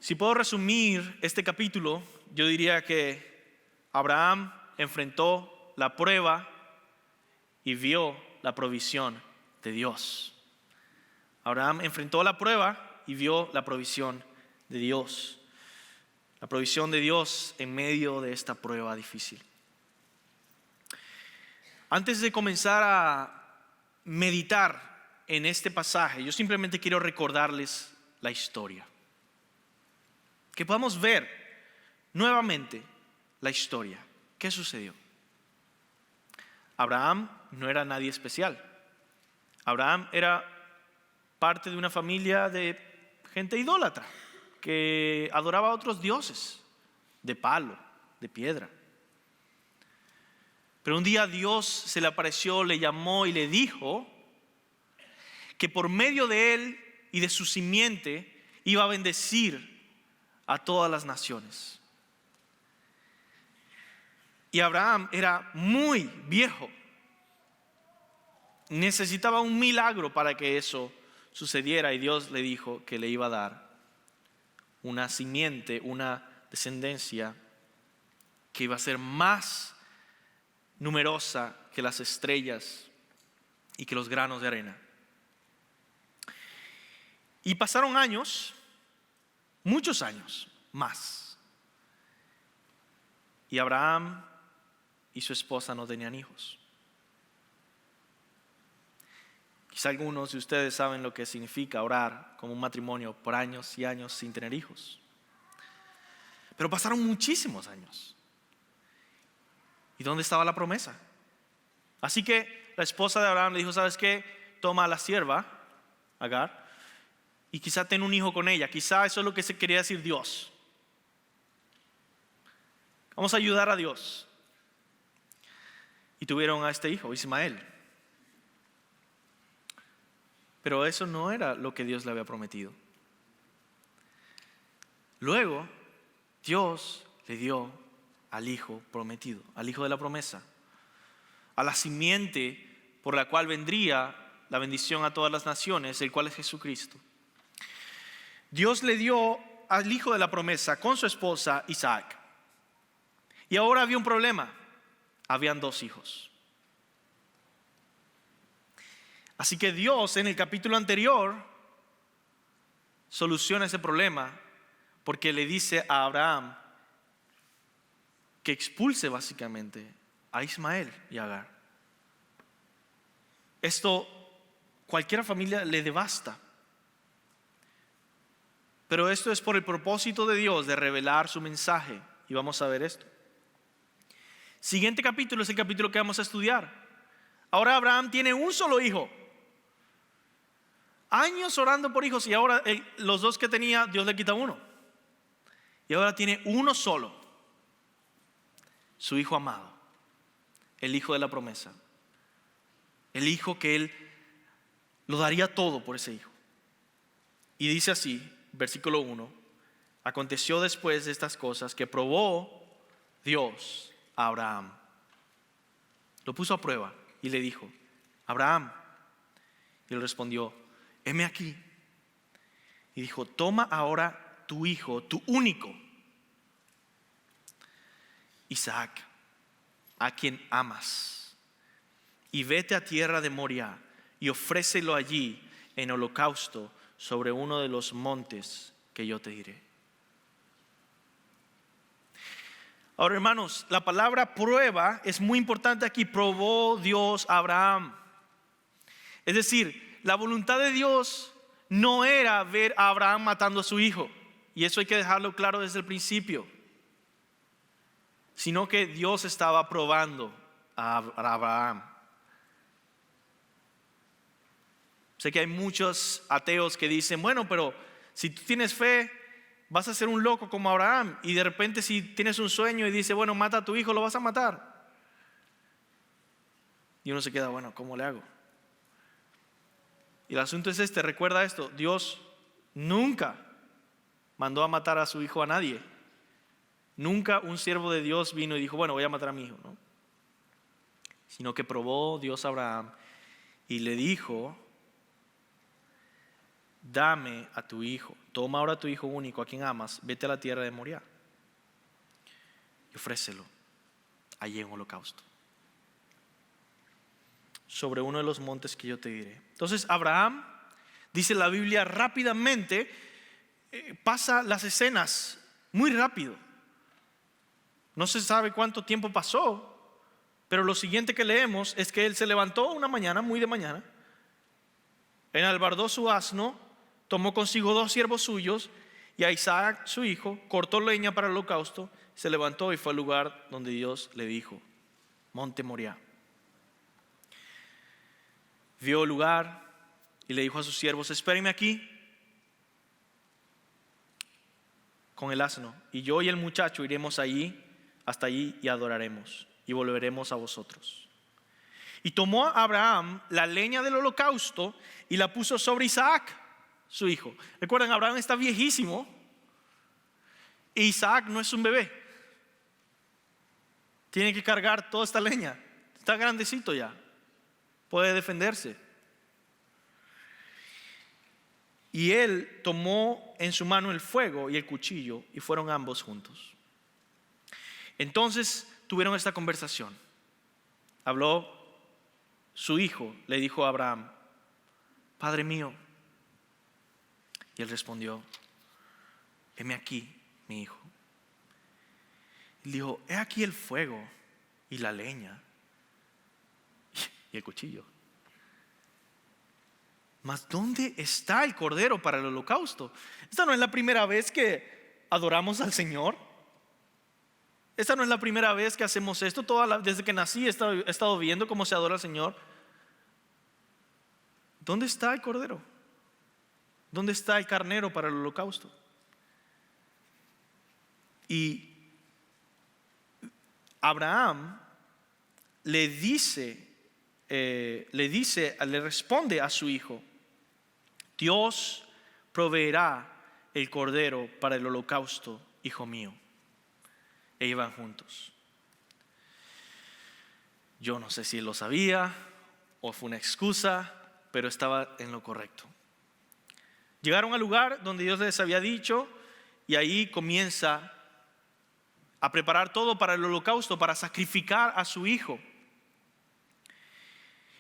Si puedo resumir este capítulo, yo diría que Abraham enfrentó la prueba y vio la provisión de Dios. Abraham enfrentó la prueba y vio la provisión de Dios. La provisión de Dios en medio de esta prueba difícil. Antes de comenzar a meditar en este pasaje, yo simplemente quiero recordarles la historia. Que podamos ver nuevamente la historia. ¿Qué sucedió? Abraham no era nadie especial. Abraham era parte de una familia de gente idólatra que adoraba a otros dioses de palo, de piedra. Pero un día Dios se le apareció, le llamó y le dijo que por medio de él y de su simiente iba a bendecir a todas las naciones. Y Abraham era muy viejo. Necesitaba un milagro para que eso sucediera, y Dios le dijo que le iba a dar una simiente, una descendencia que iba a ser más numerosa que las estrellas y que los granos de arena. Y pasaron años, muchos años más, y Abraham y su esposa no tenían hijos. Quizá algunos de ustedes saben lo que significa orar como un matrimonio por años y años sin tener hijos. Pero pasaron muchísimos años. ¿Y dónde estaba la promesa? Así que la esposa de Abraham le dijo: ¿sabes qué? Toma a la sierva, Agar, y quizá ten un hijo con ella. Quizá eso es lo que se quería decir Dios. Vamos a ayudar a Dios. Y tuvieron a este hijo, Ismael. Pero eso no era lo que Dios le había prometido. Luego, Dios le dio al hijo prometido, al hijo de la promesa, a la simiente por la cual vendría la bendición a todas las naciones, el cual es Jesucristo. Dios le dio al hijo de la promesa con su esposa Isaac. Y ahora había un problema. Habían dos hijos. Así que Dios en el capítulo anterior soluciona ese problema porque le dice a Abraham que expulse básicamente a Ismael y a Agar. Esto cualquier familia le devasta. Pero esto es por el propósito de Dios de revelar su mensaje, y vamos a ver esto. Siguiente capítulo es el capítulo que vamos a estudiar. Ahora Abraham tiene un solo hijo. Años orando por hijos, y ahora los dos que tenía Dios le quita uno. Y ahora tiene uno solo. Su hijo amado. El hijo de la promesa. El hijo que él lo daría todo por ese hijo. Y dice así, versículo 1. Aconteció después de estas cosas que probó Dios a Abraham. Lo puso a prueba y le dijo: Abraham. Y él respondió: heme aquí. Y dijo: toma ahora tu hijo, tu único, Isaac, a quien amas, y vete a tierra de Moria y ofrécelo allí en holocausto sobre uno de los montes que yo te diré. Ahora, hermanos, la palabra prueba es muy importante aquí. Probó Dios a Abraham. Es decir, la voluntad de Dios no era ver a Abraham matando a su hijo, y eso hay que dejarlo claro desde el principio, sino que Dios estaba probando a Abraham. Sé que hay muchos ateos que dicen: bueno, pero si tú tienes fe, vas a ser un loco como Abraham, y de repente si tienes un sueño y dice: bueno, mata a tu hijo, lo vas a matar. Y uno se queda: bueno, ¿cómo le hago? Y el asunto es este, recuerda esto: Dios nunca mandó a matar a su hijo a nadie. Nunca un siervo de Dios vino y dijo: bueno, voy a matar a mi hijo, ¿no? Sino que probó Dios a Abraham y le dijo: dame a tu hijo, toma ahora a tu hijo único a quien amas, vete a la tierra de Moriah y ofrécelo allí en holocausto, sobre uno de los montes que yo te diré. Entonces Abraham, dice la Biblia, rápidamente pasa las escenas, muy rápido. No se sabe cuánto tiempo pasó, pero lo siguiente que leemos es que él se levantó una mañana, muy de mañana, enalbardó su asno, tomó consigo 2 siervos suyos y a Isaac su hijo, cortó leña para el holocausto, se levantó y fue al lugar donde Dios le dijo, Monte Moriah. Vio el lugar y le dijo a sus siervos, espérenme aquí con el asno, y yo y el muchacho iremos allí, hasta allí, y adoraremos y volveremos a vosotros. Y tomó a Abraham la leña del holocausto y la puso sobre Isaac, su hijo. Recuerden, Abraham está viejísimo e Isaac no es un bebé. Tiene que cargar toda esta leña. Está grandecito ya, puede defenderse. Y él tomó en su mano el fuego y el cuchillo y fueron ambos juntos. Entonces tuvieron esta conversación. Habló su hijo, le dijo a Abraham, Padre mío. Y él respondió, heme aquí, mi hijo. Y dijo, he aquí el fuego y la leña y el cuchillo. Mas ¿dónde está el cordero para el holocausto? Esta no es la primera vez que adoramos al Señor. Esta no es la primera vez que hacemos esto. Desde que nací he estado viendo cómo se adora al Señor. ¿Dónde está el cordero? ¿Dónde está el carnero para el holocausto? Y Abraham le responde a su hijo, Dios proveerá el cordero para el holocausto, hijo mío. E iban juntos. Yo no sé si él lo sabía o fue una excusa, pero estaba en lo correcto. Llegaron al lugar donde Dios les había dicho y ahí comienza a preparar todo para el holocausto, para sacrificar a su hijo.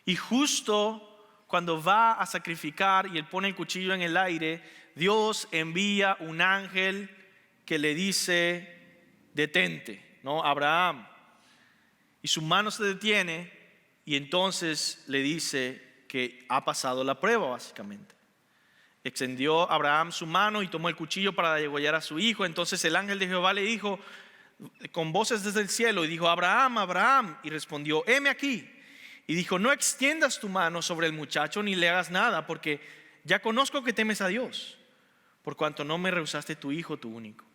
Y justo cuando va a sacrificar y él pone el cuchillo en el aire, Dios envía un ángel que le dice, detente, ¿no? Abraham. Y su mano se detiene y entonces le dice que ha pasado la prueba, básicamente. Extendió Abraham su mano y tomó el cuchillo para degollar a su hijo. Entonces el ángel de Jehová le dijo con voces desde el cielo y dijo, Abraham, Abraham. Y respondió, heme aquí. Y dijo, no extiendas tu mano sobre el muchacho ni le hagas nada, porque ya conozco que temes a Dios, por cuanto no me rehusaste tu hijo, tu único.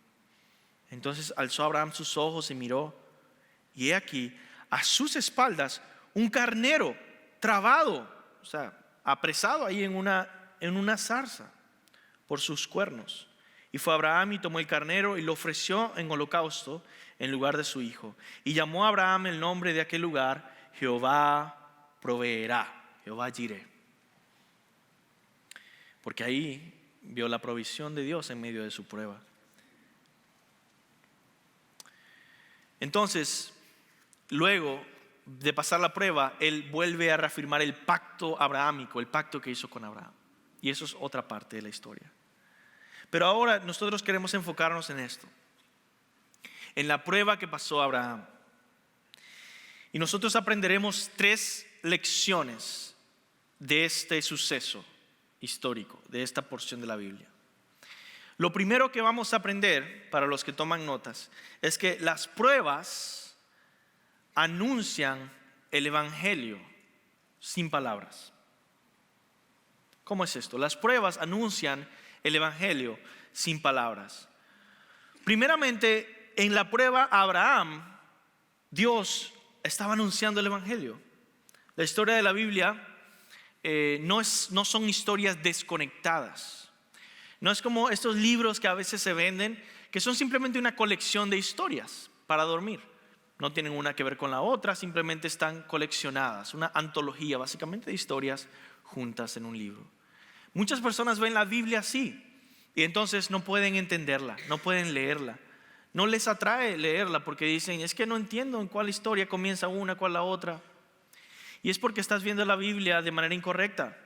Entonces alzó Abraham sus ojos y miró, y he aquí a sus espaldas un carnero trabado, o sea, apresado ahí en una zarza por sus cuernos. Y fue Abraham y tomó el carnero y lo ofreció en holocausto en lugar de su hijo. Y llamó a Abraham el nombre de aquel lugar, Jehová proveerá, Jehová Jireh. Porque ahí vio la provisión de Dios en medio de su prueba. Entonces, luego de pasar la prueba, él vuelve a reafirmar el pacto abrahámico, el pacto que hizo con Abraham. Y eso es otra parte de la historia. Pero ahora nosotros queremos enfocarnos en esto, en la prueba que pasó Abraham. Y nosotros aprenderemos 3 lecciones de este suceso histórico, de esta porción de la Biblia. Lo primero que vamos a aprender, para los que toman notas, es que las pruebas anuncian el evangelio sin palabras. ¿Cómo es esto? Las pruebas anuncian el evangelio sin palabras. Primeramente, en la prueba a Abraham, Dios estaba anunciando el evangelio. La historia de la Biblia no son historias desconectadas. No es como estos libros que a veces se venden, que son simplemente una colección de historias para dormir. No tienen una que ver con la otra, simplemente están coleccionadas. Una antología básicamente de historias juntas en un libro. Muchas personas ven la Biblia así y entonces no pueden entenderla, no pueden leerla. No les atrae leerla porque dicen, es que no entiendo en cuál historia comienza una, cuál la otra. Y es porque estás viendo la Biblia de manera incorrecta.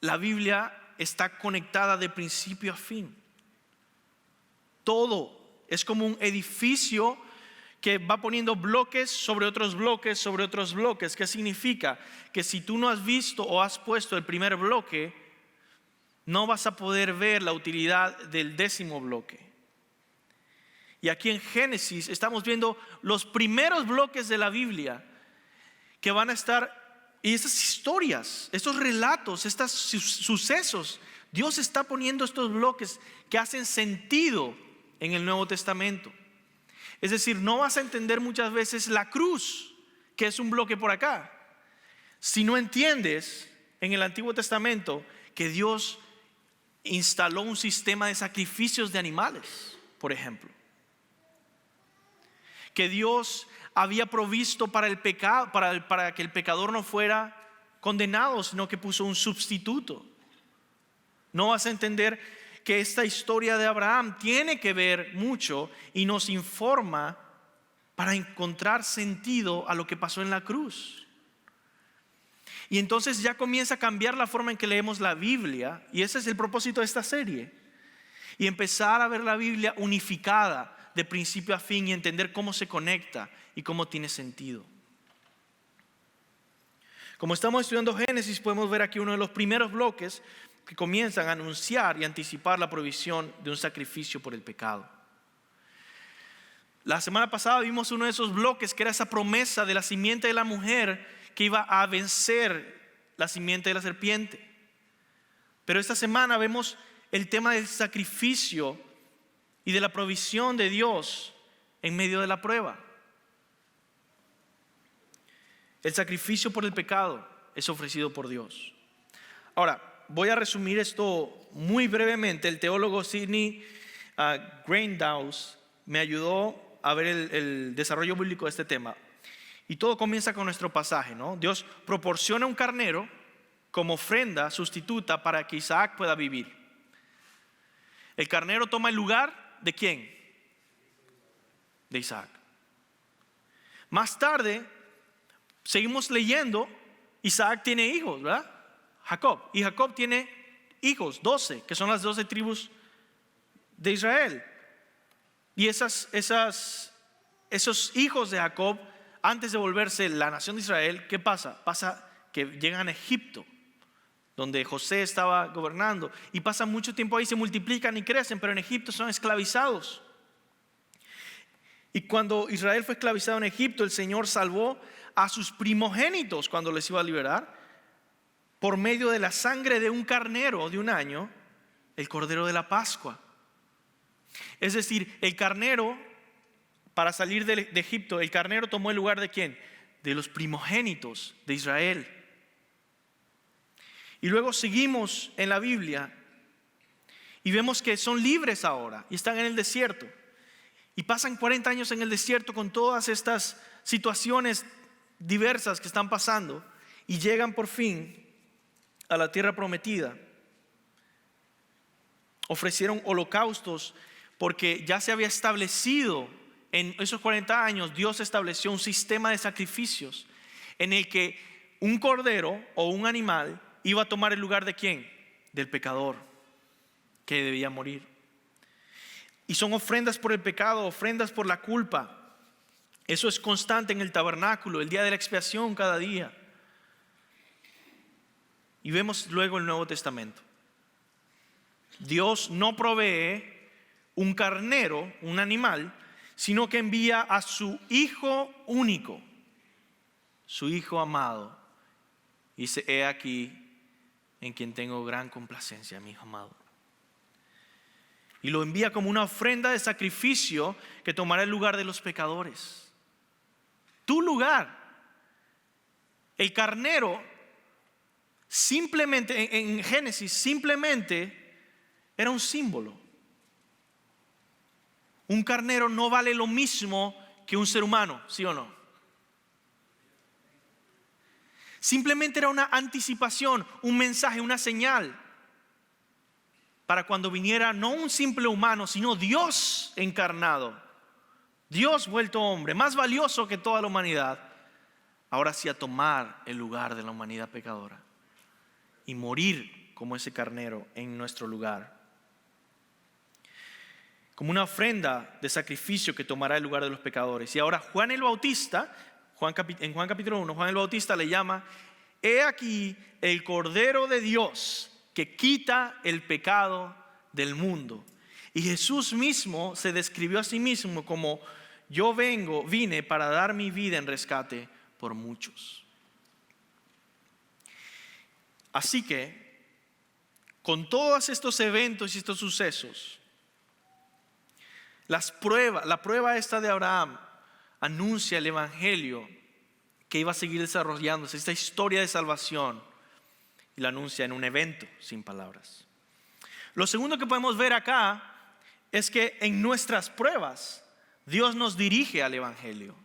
La Biblia está conectada de principio a fin. Todo es como un edificio que va poniendo bloques sobre otros bloques, sobre otros bloques. ¿Qué significa? Que si tú no has visto o has puesto el primer bloque, no vas a poder ver la utilidad del 10º bloque. Y aquí en Génesis estamos viendo los primeros bloques de la Biblia que van a estar, y esas historias, estos relatos, estos sucesos, Dios está poniendo estos bloques que hacen sentido en el Nuevo Testamento. Es decir, no vas a entender muchas veces la cruz, que es un bloque por acá, si no entiendes en el Antiguo Testamento que Dios instaló un sistema de sacrificios de animales, por ejemplo. Que Dios había provisto para el pecado, para que el pecador no fuera condenado, sino que puso un sustituto. No vas a entender que esta historia de Abraham tiene que ver mucho y nos informa para encontrar sentido a lo que pasó en la cruz. Y entonces ya comienza a cambiar la forma en que leemos la Biblia, y ese es el propósito de esta serie. Y empezar a ver la Biblia unificada de principio a fin y entender cómo se conecta y cómo tiene sentido. Como estamos estudiando Génesis, podemos ver aquí uno de los primeros bloques que comienzan a anunciar y anticipar la provisión de un sacrificio por el pecado. La semana pasada vimos uno de esos bloques que era esa promesa de la simiente de la mujer que iba a vencer la simiente de la serpiente. Pero esta semana vemos el tema del sacrificio y de la provisión de Dios en medio de la prueba. El sacrificio por el pecado es ofrecido por Dios. Ahora, voy a resumir esto muy brevemente. El teólogo Sidney Grindhouse me ayudó a ver el desarrollo bíblico de este tema. Y todo comienza con nuestro pasaje, ¿no? Dios proporciona un carnero como ofrenda sustituta para que Isaac pueda vivir. El carnero toma el lugar ¿de quién? De Isaac. Más tarde, seguimos leyendo, Isaac tiene hijos, ¿verdad? Jacob. Y Jacob tiene hijos, 12, que son las 12 tribus de Israel. Y esos hijos de Jacob, antes de volverse la nación de Israel, ¿qué pasa? Pasa que llegan a Egipto, donde José estaba gobernando, y pasan mucho tiempo ahí, se multiplican y crecen, pero en Egipto son esclavizados. Y cuando Israel fue esclavizado en Egipto, el Señor salvó a sus primogénitos cuando les iba a liberar, por medio de la sangre de un carnero de un año, el cordero de la Pascua. Es decir, el carnero, para salir de Egipto, el carnero tomó el lugar ¿de quién? De los primogénitos de Israel. Y luego seguimos en la Biblia y vemos que son libres ahora y están en el desierto. Y pasan 40 años en el desierto con todas estas situaciones diversas que están pasando y llegan por fin a la tierra prometida. Ofrecieron holocaustos porque ya se había establecido en esos 40 años, Dios estableció un sistema de sacrificios en el que un cordero o un animal iba a tomar el lugar ¿de quién? Del pecador que debía morir. Y son ofrendas por el pecado, ofrendas por la culpa. Eso es constante en el tabernáculo, el día de la expiación cada día. Y vemos luego el Nuevo Testamento. Dios no provee un carnero, un animal, sino que envía a su Hijo único, su Hijo amado. Y dice, he aquí en quien tengo gran complacencia, mi Hijo amado. Y lo envía como una ofrenda de sacrificio que tomará el lugar de los pecadores. Tu lugar. El carnero, simplemente, en Génesis, simplemente era un símbolo. Un carnero no vale lo mismo que un ser humano, ¿sí o no? Simplemente era una anticipación, un mensaje, una señal para cuando viniera no un simple humano, sino Dios encarnado, Dios vuelto hombre, más valioso que toda la humanidad, ahora sí a tomar el lugar de la humanidad pecadora y morir como ese carnero en nuestro lugar, como una ofrenda de sacrificio que tomará el lugar de los pecadores. Y ahora Juan el Bautista, en Juan capítulo 1, Juan el Bautista le llama: he aquí el Cordero de Dios que quita el pecado del mundo. Y Jesús mismo se describió a sí mismo como: yo vine para dar mi vida en rescate por muchos. Así que, con todos estos eventos y estos sucesos, la prueba esta de Abraham anuncia el evangelio que iba a seguir desarrollándose, esta historia de salvación, y la anuncia en un evento sin palabras. Lo segundo que podemos ver acá es que en nuestras pruebas Dios nos dirige al evangelio.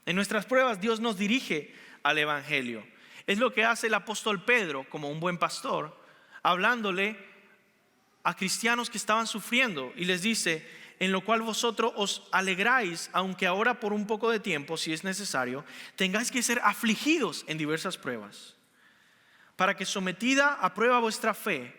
En nuestras pruebas Dios nos dirige al evangelio. Es lo que hace el apóstol Pedro como un buen pastor, hablándole a cristianos que estaban sufriendo, y les dice: en lo cual vosotros os alegráis, aunque ahora por un poco de tiempo, si es necesario, tengáis que ser afligidos en diversas pruebas, para que sometida a prueba vuestra fe,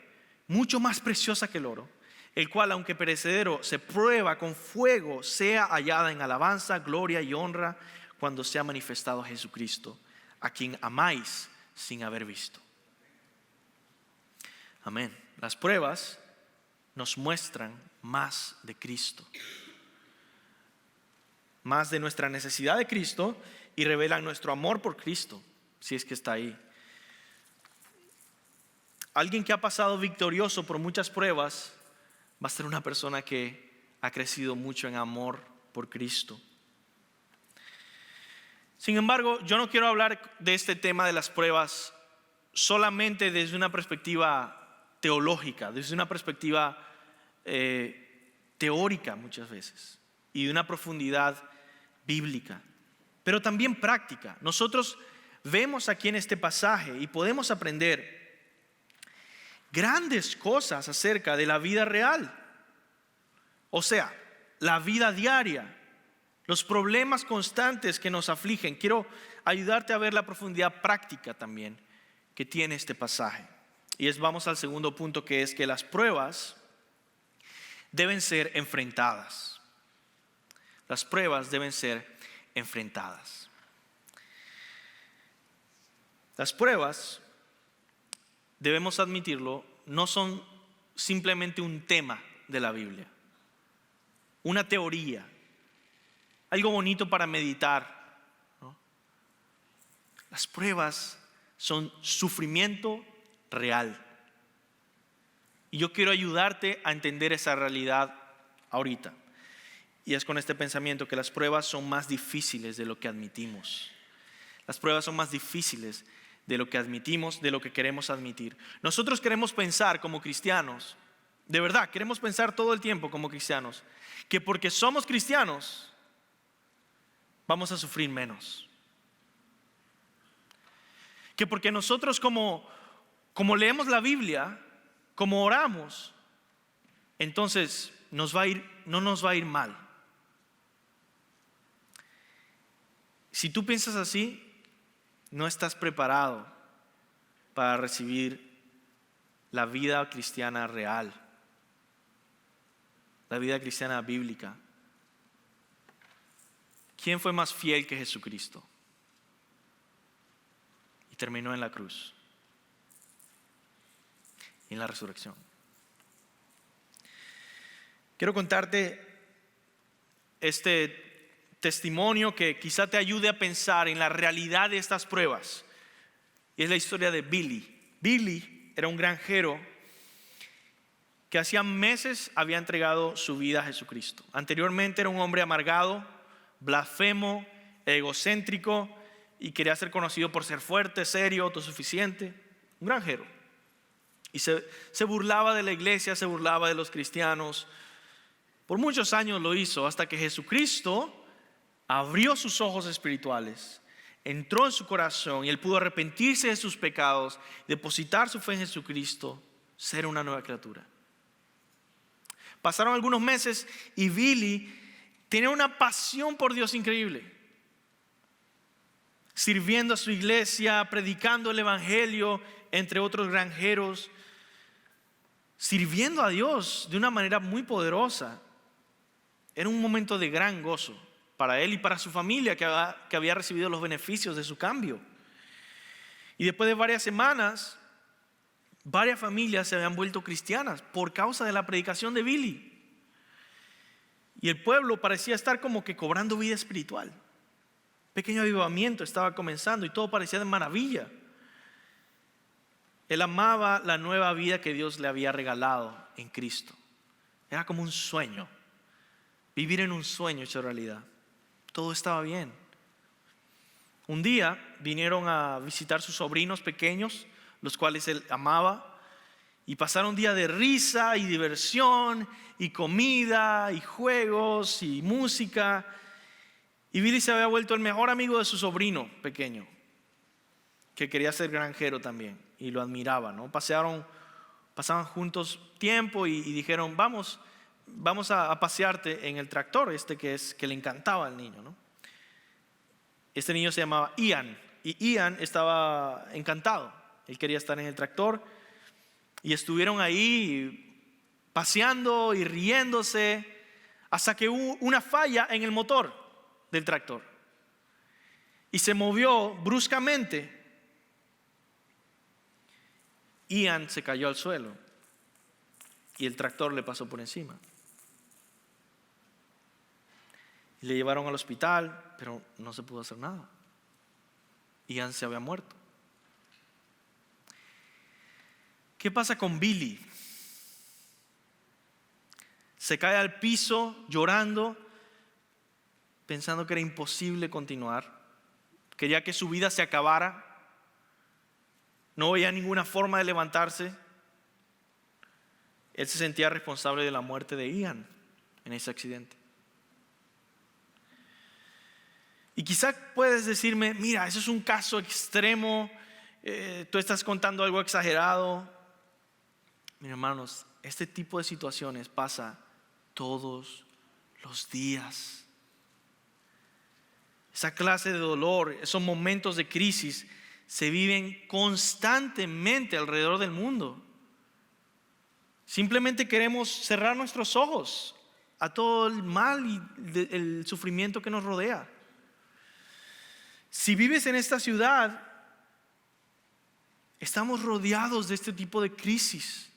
mucho más preciosa que el oro, el cual aunque perecedero se prueba con fuego, sea hallada en alabanza, gloria y honra cuando sea manifestado Jesucristo, a quien amáis sin haber visto. Amén. Las pruebas nos muestran más de Cristo, más de nuestra necesidad de Cristo, y revelan nuestro amor por Cristo, si es que está ahí. Alguien que ha pasado victorioso por muchas pruebas va a ser una persona que ha crecido mucho en amor por Cristo. Sin embargo, yo no quiero hablar de este tema de las pruebas solamente desde una perspectiva teológica, desde una perspectiva teórica muchas veces, y de una profundidad bíblica, pero también práctica. Nosotros vemos aquí en este pasaje y podemos aprender grandes cosas acerca de la vida real, o sea, la vida diaria, los problemas constantes que nos afligen. Quiero ayudarte a ver la profundidad práctica también que tiene este pasaje. Y vamos al segundo punto, que es que las pruebas deben ser enfrentadas. Las pruebas deben ser enfrentadas. Las pruebas, debemos admitirlo, no son simplemente un tema de la Biblia, una teoría, algo bonito para meditar, ¿no? Las pruebas son sufrimiento real. Y yo quiero ayudarte a entender esa realidad ahorita. Y es con este pensamiento que las pruebas son más difíciles de lo que admitimos. Las pruebas son más difíciles de lo que admitimos, de lo que queremos admitir. Nosotros queremos pensar como cristianos, de verdad, queremos pensar todo el tiempo como cristianos, que porque somos cristianos vamos a sufrir menos. Que porque nosotros como leemos la Biblia, como oramos, entonces no nos va a ir mal. Si tú piensas así, no estás preparado para recibir la vida cristiana real, la vida cristiana bíblica. ¿Quién fue más fiel que Jesucristo? Y terminó en la cruz y en la resurrección. Quiero contarte este testimonio que quizá te ayude a pensar en la realidad de estas pruebas. Y es la historia de Billy. Billy era un granjero que hacía meses había entregado su vida a Jesucristo. Anteriormente era un hombre amargado, blasfemo, egocéntrico, y quería ser conocido por ser fuerte, serio, autosuficiente. Un granjero. Y se burlaba de la iglesia, se burlaba de los cristianos. Por muchos años lo hizo, hasta que Jesucristo abrió sus ojos espirituales, entró en su corazón y él pudo arrepentirse de sus pecados, depositar su fe en Jesucristo, ser una nueva criatura. Pasaron algunos meses y Billy tenía una pasión por Dios increíble, sirviendo a su iglesia, predicando el evangelio entre otros granjeros, sirviendo a Dios de una manera muy poderosa. Era un momento de gran gozo para él y para su familia, que había recibido los beneficios de su cambio. Y después de varias semanas, varias familias se habían vuelto cristianas por causa de la predicación de Billy. Y el pueblo parecía estar como que cobrando vida espiritual. Pequeño avivamiento estaba comenzando y todo parecía de maravilla. Él amaba la nueva vida que Dios le había regalado en Cristo. Era como un sueño, vivir en un sueño hecho realidad. Todo estaba bien. Un día vinieron a visitar sus sobrinos pequeños, los cuales él amaba, y pasaron un día de risa y diversión y comida y juegos y música. Y Billy se había vuelto el mejor amigo de su sobrino pequeño, que quería ser granjero también y lo admiraba, ¿no? Pasaban juntos tiempo y dijeron, vamos a pasearte en el tractor que le encantaba al niño, ¿no? Este niño se llamaba Ian y Ian estaba encantado. Él quería estar en el tractor y estuvieron ahí paseando y riéndose hasta que hubo una falla en el motor del tractor y se movió bruscamente. Ian se cayó al suelo y el tractor le pasó por encima. Le llevaron al hospital, pero no se pudo hacer nada. Ian se había muerto. ¿Qué pasa con Billy? Se cae al piso llorando, pensando que era imposible continuar. Quería que su vida se acabara. No veía ninguna forma de levantarse. Él se sentía responsable de la muerte de Ian en ese accidente. Y quizá puedes decirme, mira, eso es un caso extremo, tú estás contando algo exagerado. Mis hermanos, este tipo de situaciones pasa todos los días. Esa clase de dolor, esos momentos de crisis se viven constantemente alrededor del mundo. Simplemente queremos cerrar nuestros ojos a todo el mal y el sufrimiento que nos rodea. Si vives en esta ciudad, estamos rodeados de este tipo de crisis.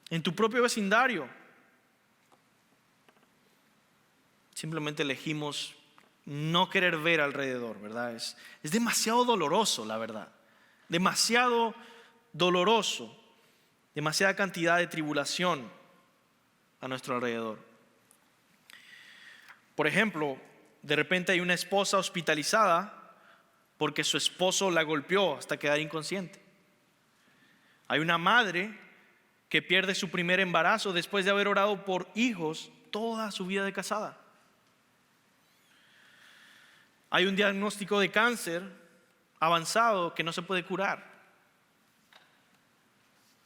En tu propio vecindario, simplemente elegimos no querer ver alrededor, ¿verdad? Es demasiado doloroso, la verdad. Demasiado doloroso. Demasiada cantidad de tribulación a nuestro alrededor. Por ejemplo, de repente hay una esposa hospitalizada porque su esposo la golpeó hasta quedar inconsciente. Hay una madre que pierde su primer embarazo después de haber orado por hijos toda su vida de casada. Hay un diagnóstico de cáncer avanzado que no se puede curar.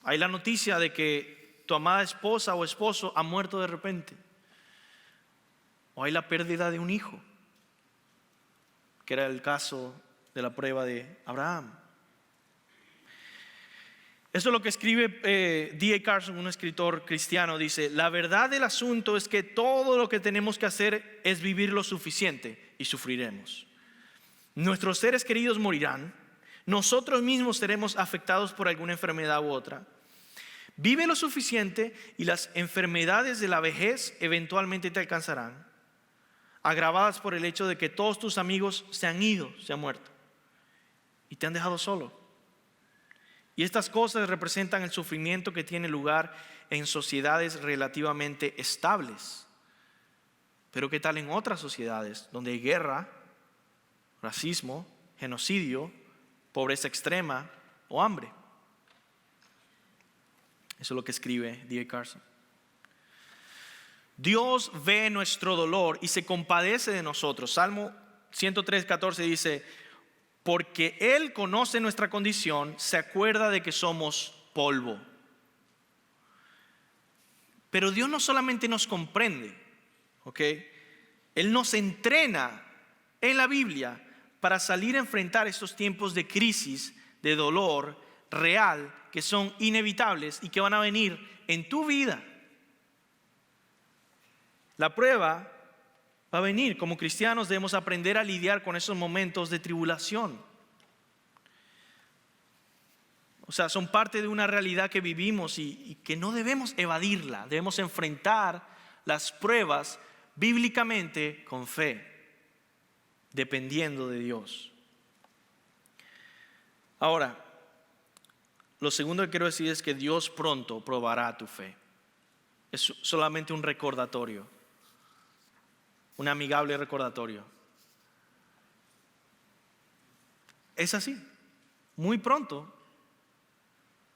Hay la noticia de que tu amada esposa o esposo ha muerto de repente. O hay la pérdida de un hijo, que era el caso de la prueba de Abraham. Eso es lo que escribe D.A. Carson, un escritor cristiano. Dice, la verdad del asunto es que todo lo que tenemos que hacer es vivir lo suficiente y sufriremos. Nuestros seres queridos morirán. Nosotros mismos seremos afectados por alguna enfermedad u otra. Vive lo suficiente y las enfermedades de la vejez eventualmente te alcanzarán, agravadas por el hecho de que todos tus amigos se han ido, se han muerto y te han dejado solo. Y estas cosas representan el sufrimiento que tiene lugar en sociedades relativamente estables. Pero ¿qué tal en otras sociedades donde hay guerra, racismo, genocidio, pobreza extrema o hambre? Eso es lo que escribe D.A. Carson. Dios ve nuestro dolor y se compadece de nosotros. Salmo 103:14 dice: porque Él conoce nuestra condición, se acuerda de que somos polvo. Pero Dios no solamente nos comprende, ¿ok? Él nos entrena en la Biblia para salir a enfrentar estos tiempos de crisis, de dolor real, que son inevitables y que van a venir en tu vida. La prueba va a venir. Como cristianos debemos aprender a lidiar con esos momentos de tribulación. O sea, son parte de una realidad que vivimos y que no debemos evadirla. Debemos enfrentar las pruebas bíblicamente con fe, dependiendo de Dios. Ahora, lo segundo que quiero decir es que Dios pronto probará tu fe. Es solamente un recordatorio, un amigable recordatorio. Es así, muy pronto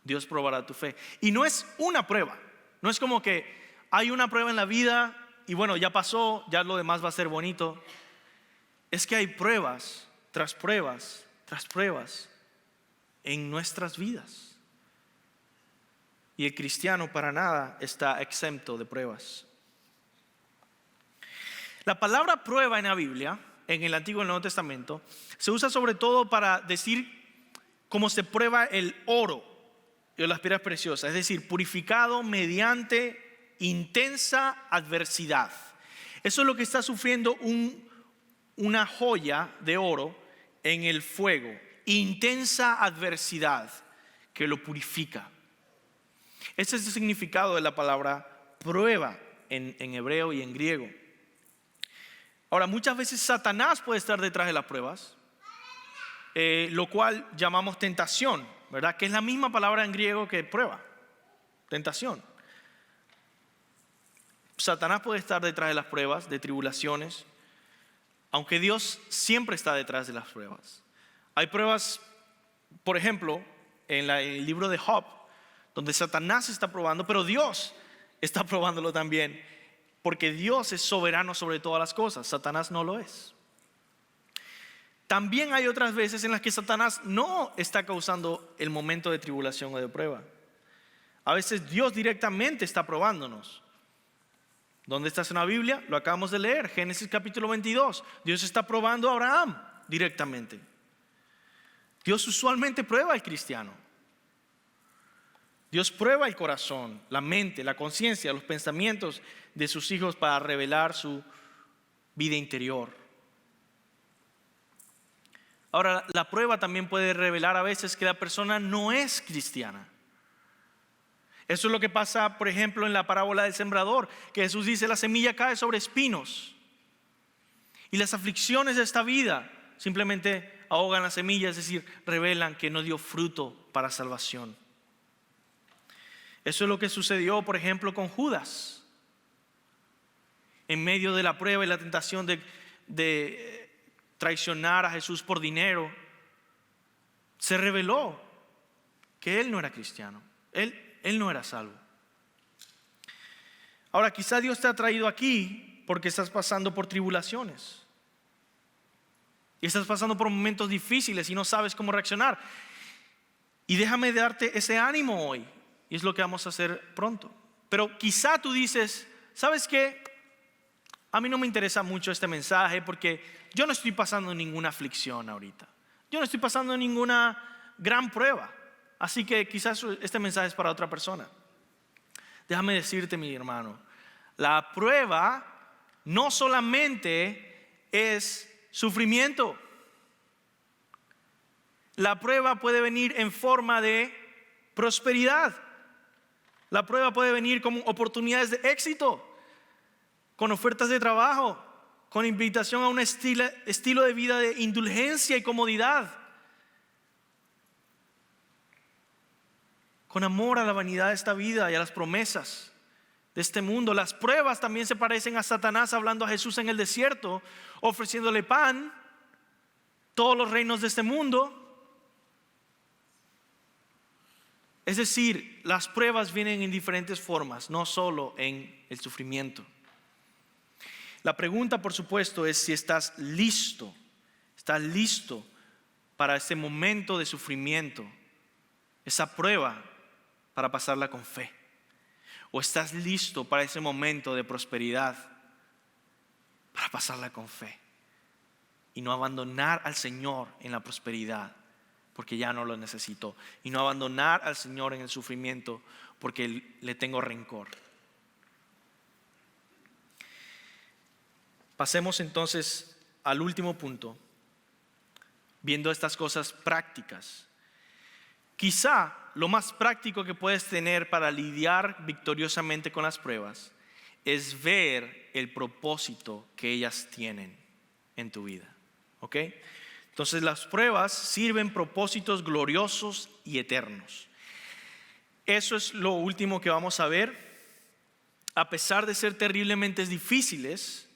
Dios probará tu fe. Y no es una prueba, no es como que hay una prueba en la vida y bueno, ya pasó, ya lo demás va a ser bonito. Es que hay pruebas tras pruebas tras pruebas en nuestras vidas. Y el cristiano para nada está exento de pruebas. La palabra prueba en la Biblia, en el Antiguo y el Nuevo Testamento, se usa sobre todo para decir cómo se prueba el oro y las piedras preciosas, es decir, purificado mediante intensa adversidad. Eso es lo que está sufriendo una joya de oro en el fuego, intensa adversidad que lo purifica. Ese es el significado de la palabra prueba en hebreo y en griego. Ahora, muchas veces Satanás puede estar detrás de las pruebas, lo cual llamamos tentación, ¿verdad? Que es la misma palabra en griego que prueba, tentación. Satanás puede estar detrás de las pruebas, de tribulaciones, aunque Dios siempre está detrás de las pruebas. Hay pruebas, por ejemplo, en el libro de Job, donde Satanás está probando, pero Dios está probándolo también, porque Dios es soberano sobre todas las cosas, Satanás no lo es. También hay otras veces en las que Satanás no está causando el momento de tribulación o de prueba. A veces Dios directamente está probándonos. ¿Dónde está en la Biblia? Lo acabamos de leer, Génesis capítulo 22. Dios está probando a Abraham directamente. Dios usualmente prueba al cristiano. Dios prueba el corazón, la mente, la conciencia, los pensamientos de sus hijos para revelar su vida interior. Ahora, la prueba también puede revelar a veces que la persona no es cristiana. Eso es lo que pasa, por ejemplo, en la parábola del sembrador, que Jesús dice: la semilla cae sobre espinos. Y las aflicciones de esta vida simplemente ahogan la semilla, es decir, revelan que no dio fruto para salvación. Eso es lo que sucedió, por ejemplo, con Judas. En medio de la prueba y la tentación de traicionar a Jesús por dinero, se reveló que él no era cristiano, él no era salvo. Ahora, quizá Dios te ha traído aquí porque estás pasando por tribulaciones y estás pasando por momentos difíciles y no sabes cómo reaccionar. Y déjame darte ese ánimo hoy, y es lo que vamos a hacer pronto. Pero quizá tú dices: ¿sabes qué? A mí no me interesa mucho este mensaje porque yo no estoy pasando ninguna aflicción ahorita. Yo no estoy pasando ninguna gran prueba. Así que quizás este mensaje es para otra persona. Déjame decirte, mi hermano, la prueba no solamente es sufrimiento. La prueba puede venir en forma de prosperidad. La prueba puede venir como oportunidades de éxito, con ofertas de trabajo, con invitación a un estilo de vida de indulgencia y comodidad, con amor a la vanidad de esta vida y a las promesas de este mundo. Las pruebas también se parecen a Satanás hablando a Jesús en el desierto, ofreciéndole pan, todos los reinos de este mundo. Es decir, las pruebas vienen en diferentes formas, no solo en el sufrimiento. La pregunta, por supuesto, es si estás listo ¿Estás listo para ese momento de sufrimiento, esa prueba, para pasarla con fe? ¿O estás listo para ese momento de prosperidad, para pasarla con fe? Y no abandonar al Señor en la prosperidad, porque ya no lo necesito. Y no abandonar al Señor en el sufrimiento, porque le tengo rencor. Pasemos entonces al último punto, viendo estas cosas prácticas. Quizá lo más práctico que puedes tener para lidiar victoriosamente con las pruebas es ver el propósito que ellas tienen en tu vida. ¿Ok? Entonces las pruebas sirven propósitos gloriosos y eternos. Eso es lo último que vamos a ver. A pesar de ser terriblemente difíciles,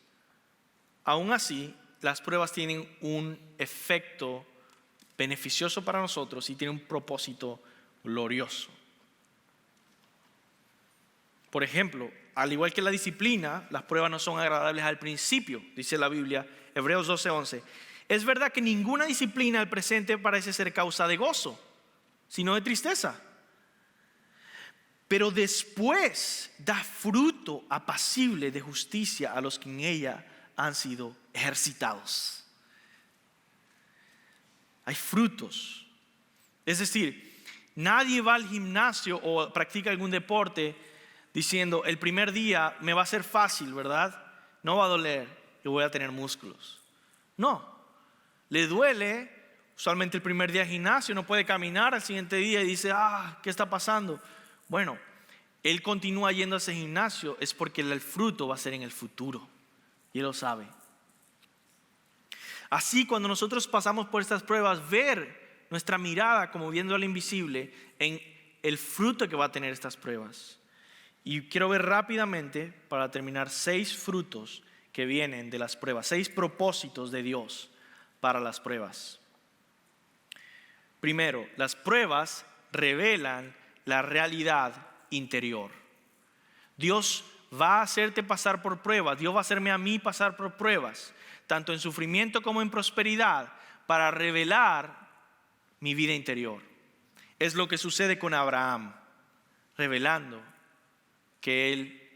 aún así las pruebas tienen un efecto beneficioso para nosotros y tienen un propósito glorioso. Por ejemplo, al igual que la disciplina, las pruebas no son agradables al principio, dice la Biblia, Hebreos 12:11. Es verdad que ninguna disciplina al presente parece ser causa de gozo, sino de tristeza. Pero después da fruto apacible de justicia a los que en ella han sido ejercitados. Hay frutos. Es decir, nadie va al gimnasio o practica algún deporte diciendo: el primer día me va a ser fácil, ¿verdad? No va a doler y voy a tener músculos. No. Le duele, usualmente el primer día de gimnasio, no puede caminar al siguiente día y dice: ¿qué está pasando? Bueno, él continúa yendo a ese gimnasio, es porque el fruto va a ser en el futuro, y él lo sabe. Así, cuando nosotros pasamos por estas pruebas, ver nuestra mirada como viendo al invisible en el fruto que va a tener estas pruebas. Y quiero ver rápidamente, para terminar, 6 frutos que vienen de las pruebas, 6 propósitos de Dios para las pruebas. Primero, las pruebas revelan la realidad interior. Dios va a hacerte pasar por pruebas. Dios va a hacerme a mí pasar por pruebas, tanto en sufrimiento como en prosperidad, para revelar mi vida interior. Es lo que sucede con Abraham, revelando que él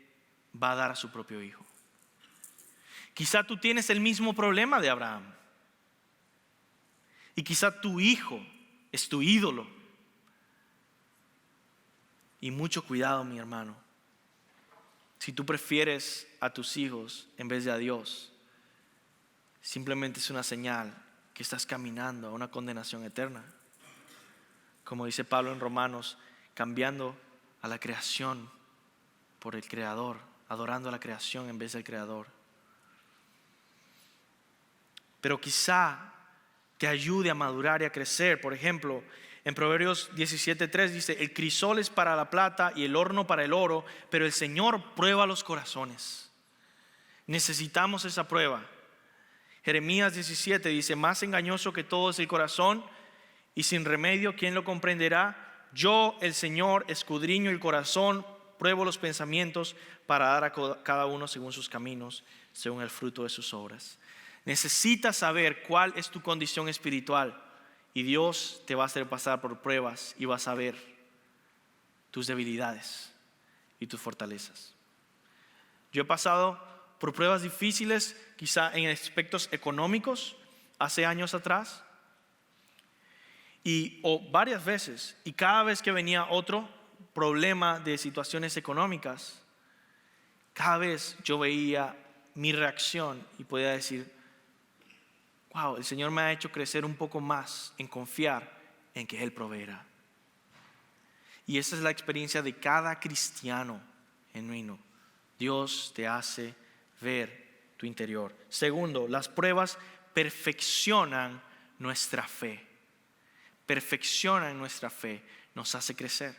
va a dar a su propio hijo. Quizá tú tienes el mismo problema de Abraham. Y quizá tu hijo es tu ídolo. Y mucho cuidado, mi hermano. Si tú prefieres a tus hijos en vez de a Dios, simplemente es una señal que estás caminando a una condenación eterna. Como dice Pablo en Romanos, cambiando a la creación por el Creador, adorando a la creación en vez del Creador. Pero quizá te ayude a madurar y a crecer. Por ejemplo, en Proverbios 17:3 dice: el crisol es para la plata y el horno para el oro, pero el Señor prueba los corazones. Necesitamos esa prueba. Jeremías 17 dice: más engañoso que todo es el corazón, y sin remedio, ¿quién lo comprenderá? Yo, el Señor, escudriño el corazón, pruebo los pensamientos, para dar a cada uno según sus caminos, según el fruto de sus obras. Necesitas saber cuál es tu condición espiritual, y Dios te va a hacer pasar por pruebas y vas a ver tus debilidades y tus fortalezas. Yo he pasado por pruebas difíciles, quizá en aspectos económicos, hace años atrás, o varias veces, y cada vez que venía otro problema de situaciones económicas, cada vez yo veía mi reacción y podía decir: wow, el Señor me ha hecho crecer un poco más en confiar en que Él proveerá. Y esa es la experiencia de cada cristiano genuino. Dios te hace ver tu interior. Segundo, las pruebas perfeccionan nuestra fe. Perfeccionan nuestra fe, nos hace crecer.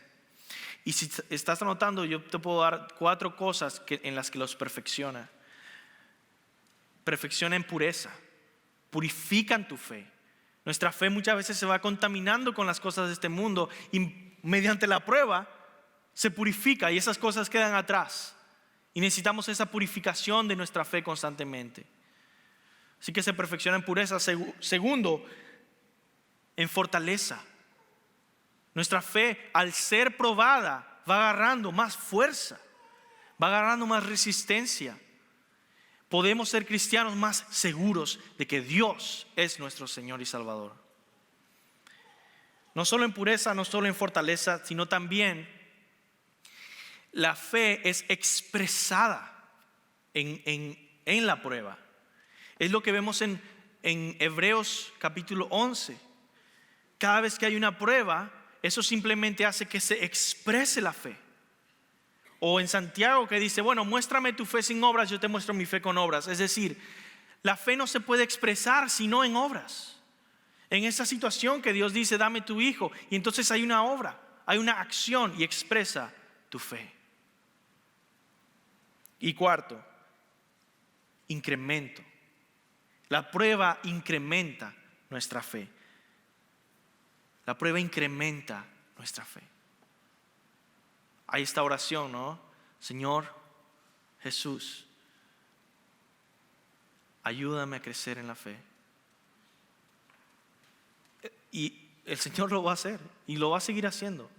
Y si estás anotando, yo te puedo dar 4 cosas en las que los perfecciona. Perfecciona en pureza. Purifican tu fe. Nuestra fe muchas veces se va contaminando con las cosas de este mundo, y mediante la prueba se purifica y esas cosas quedan atrás. Y necesitamos esa purificación de nuestra fe constantemente. Así que se perfecciona en pureza. Segundo, en fortaleza. Nuestra fe, al ser probada, va agarrando más fuerza, va agarrando más resistencia. Podemos ser cristianos más seguros de que Dios es nuestro Señor y Salvador. No solo en pureza, no solo en fortaleza, sino también la fe es expresada en la prueba. Es lo que vemos en Hebreos capítulo 11. Cada vez que hay una prueba, eso simplemente hace que se exprese la fe. O en Santiago que dice, bueno, muéstrame tu fe sin obras, yo te muestro mi fe con obras. Es decir, la fe no se puede expresar sino en obras. En esa situación que Dios dice, dame tu hijo, y entonces hay una obra, hay una acción y expresa tu fe. Y cuarto, incremento. La prueba incrementa nuestra fe. La prueba incrementa nuestra fe. Hay esta oración, ¿no? Señor Jesús, ayúdame a crecer en la fe. Y el Señor lo va a hacer y lo va a seguir haciendo.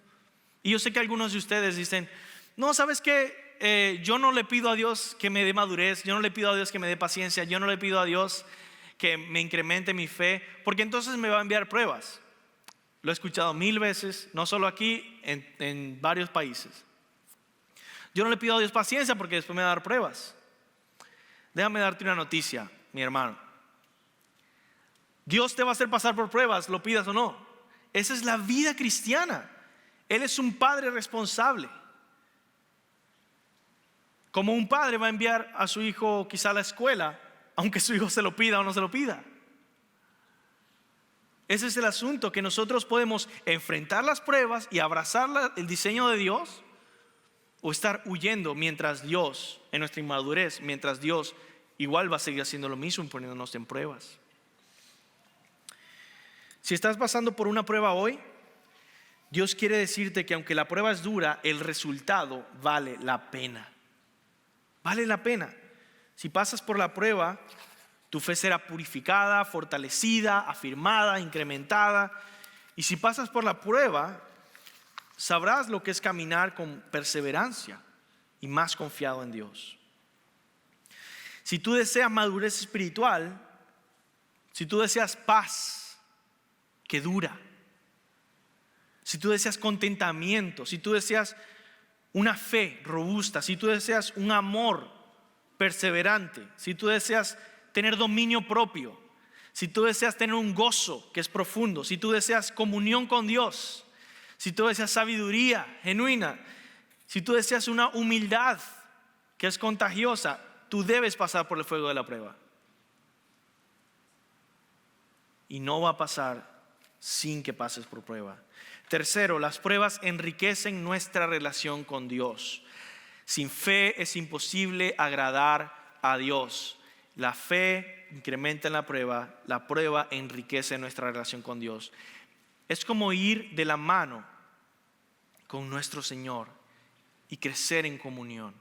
Y yo sé que algunos de ustedes dicen, no, ¿sabes qué? Yo no le pido a Dios que me dé madurez, yo no le pido a Dios que me dé paciencia, yo no le pido a Dios que me incremente mi fe, porque entonces me va a enviar pruebas. Lo he escuchado 1000 veces, no solo aquí, en varios países. Yo no le pido a Dios paciencia porque después me va a dar pruebas. Déjame darte una noticia, mi hermano. Dios te va a hacer pasar por pruebas, lo pidas o no. Esa es la vida cristiana. Él es un padre responsable. Como un padre va a enviar a su hijo quizá a la escuela, aunque su hijo se lo pida o no se lo pida. Ese es el asunto, que nosotros podemos enfrentar las pruebas y abrazar el diseño de Dios, o estar huyendo mientras Dios, en nuestra inmadurez, mientras Dios igual va a seguir haciendo lo mismo, poniéndonos en pruebas. Si estás pasando por una prueba hoy, Dios quiere decirte que aunque la prueba es dura, el resultado vale la pena. Vale la pena. Si pasas por la prueba, tu fe será purificada, fortalecida, afirmada, incrementada. Y si pasas por la prueba, sabrás lo que es caminar con perseverancia y más confiado en Dios. Si tú deseas madurez espiritual, si tú deseas paz que dura, si tú deseas contentamiento, si tú deseas una fe robusta, si tú deseas un amor perseverante, si tú deseas tener dominio propio, si tú deseas tener un gozo que es profundo, si tú deseas comunión con Dios, si tú deseas sabiduría genuina, si tú deseas una humildad que es contagiosa, tú debes pasar por el fuego de la prueba. Y no va a pasar sin que pases por prueba. Tercero, las pruebas enriquecen nuestra relación con Dios. Sin fe es imposible agradar a Dios. La fe incrementa en la prueba enriquece nuestra relación con Dios. Es como ir de la mano con nuestro Señor y crecer en comunión.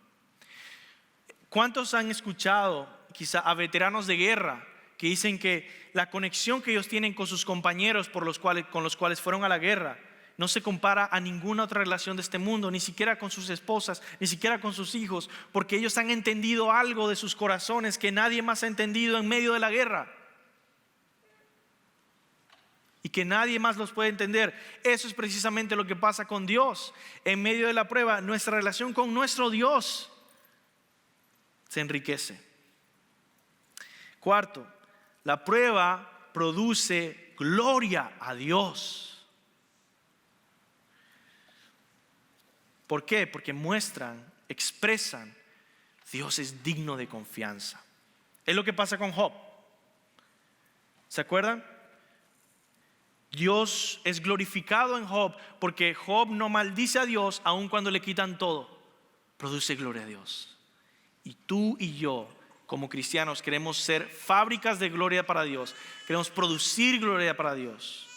¿Cuántos han escuchado quizá a veteranos de guerra que dicen que la conexión que ellos tienen con sus compañeros con los cuales fueron a la guerra no se compara a ninguna otra relación de este mundo, ni siquiera con sus esposas, ni siquiera con sus hijos, porque ellos han entendido algo de sus corazones que nadie más ha entendido en medio de la guerra y que nadie más los puede entender? Eso es precisamente lo que pasa con Dios. En medio de la prueba, nuestra relación con nuestro Dios se enriquece. Cuarto, la prueba produce gloria a Dios. ¿Por qué? Porque expresan, Dios es digno de confianza. Es lo que pasa con Job. ¿Se acuerdan? Dios es glorificado en Job porque Job no maldice a Dios aun cuando le quitan todo. Produce gloria a Dios. Y tú y yo, como cristianos, queremos ser fábricas de gloria para Dios. Queremos producir gloria para Dios.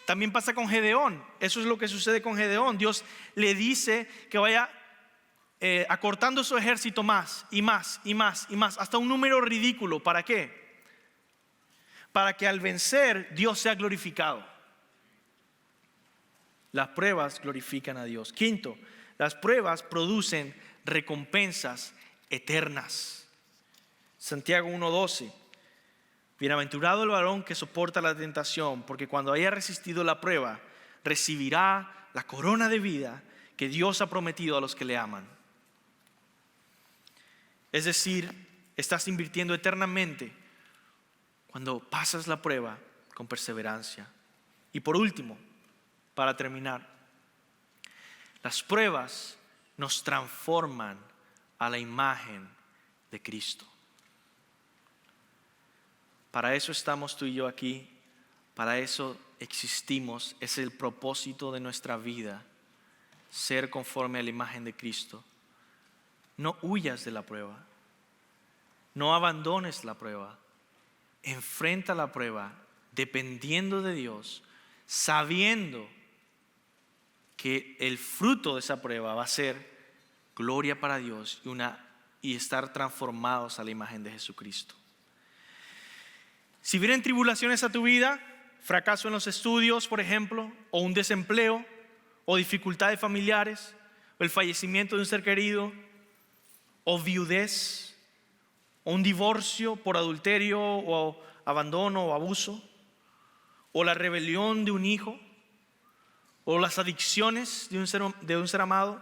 También pasa con Gedeón. Eso es lo que sucede con Gedeón. Dios le dice que vaya acortando su ejército más y más y más y más, hasta un número ridículo. ¿Para qué? para que al vencer Dios sea glorificado. Las pruebas glorifican a Dios. Quinto, las pruebas producen recompensas eternas. Santiago 1:12. Bienaventurado el varón que soporta la tentación, porque cuando haya resistido la prueba, recibirá la corona de vida que Dios ha prometido a los que le aman. Es decir, estás invirtiendo eternamente cuando pasas la prueba con perseverancia. Y por último, para terminar, las pruebas nos transforman a la imagen de Cristo. Para eso estamos tú y yo aquí, para eso existimos, es el propósito de nuestra vida, ser conforme a la imagen de Cristo. No huyas de la prueba, no abandones la prueba, enfrenta la prueba dependiendo de Dios, sabiendo que el fruto de esa prueba va a ser gloria para Dios y estar transformados a la imagen de Jesucristo. Si vienen tribulaciones a tu vida, fracaso en los estudios, por ejemplo, o un desempleo, o dificultades familiares, o el fallecimiento de un ser querido, o viudez, o un divorcio por adulterio, o abandono, o abuso, o la rebelión de un hijo, o las adicciones de un ser amado,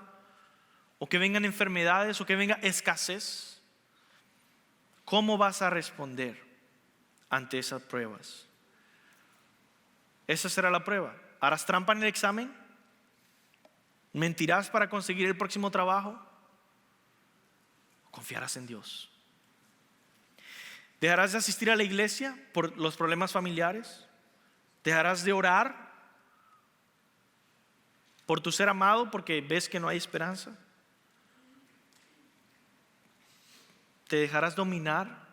o que vengan enfermedades, o que venga escasez, ¿cómo vas a responder ante esas pruebas? Esa será la prueba. ¿Harás trampa en el examen? ¿Mentirás para conseguir el próximo trabajo? ¿Confiarás en Dios? ¿Dejarás de asistir a la iglesia por los problemas familiares? ¿Dejarás de orar por tu ser amado porque ves que no hay esperanza? ¿Te dejarás dominar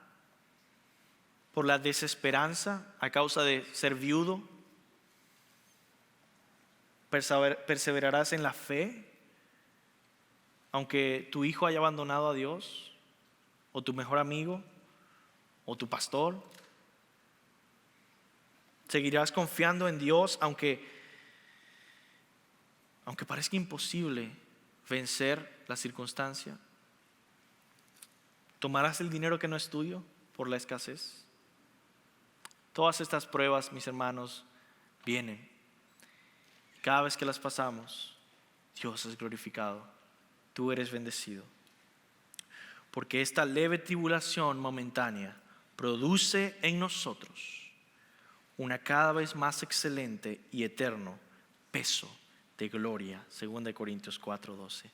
por la desesperanza a causa de ser viudo? ¿Perseverarás en la fe aunque tu hijo haya abandonado a Dios, o tu mejor amigo, o tu pastor? ¿Seguirás confiando en Dios aunque parezca imposible vencer la circunstancia? ¿Tomarás el dinero que no es tuyo por la escasez? Todas estas pruebas, mis hermanos, vienen. Cada vez que las pasamos, Dios es glorificado. Tú eres bendecido. Porque esta leve tribulación momentánea produce en nosotros una cada vez más excelente y eterno peso de gloria. 2 Corintios 4:12.